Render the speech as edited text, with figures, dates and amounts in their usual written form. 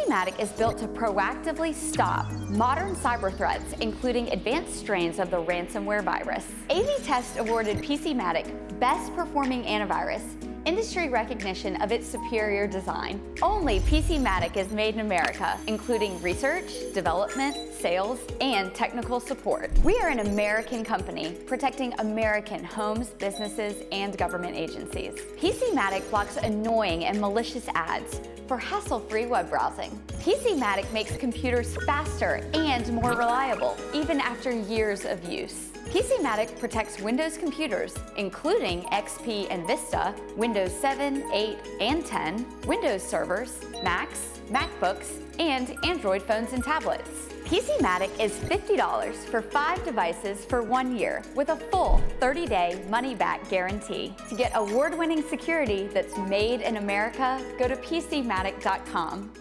Matic is built to proactively stop modern cyber threats, including advanced strains of the ransomware virus. AV-Test awarded PC Matic Best Performing Antivirus, industry recognition of its superior design. Only PC Matic is made in America, including research, development, sales, and technical support. We are an American company protecting American homes, businesses, and government agencies. PC Matic blocks annoying and malicious ads for hassle-free web browsing. PC Matic makes computers faster and more reliable, even after years of use. PC Matic protects Windows computers, including XP and Vista, Windows 7, 8, and 10, Windows servers, Macs, Macbooks, and Android phones and tablets. PC Matic is $50 for 5 devices for 1 year with a full 30-day money-back guarantee. To get award-winning security that's made in America, go to PCMatic.com.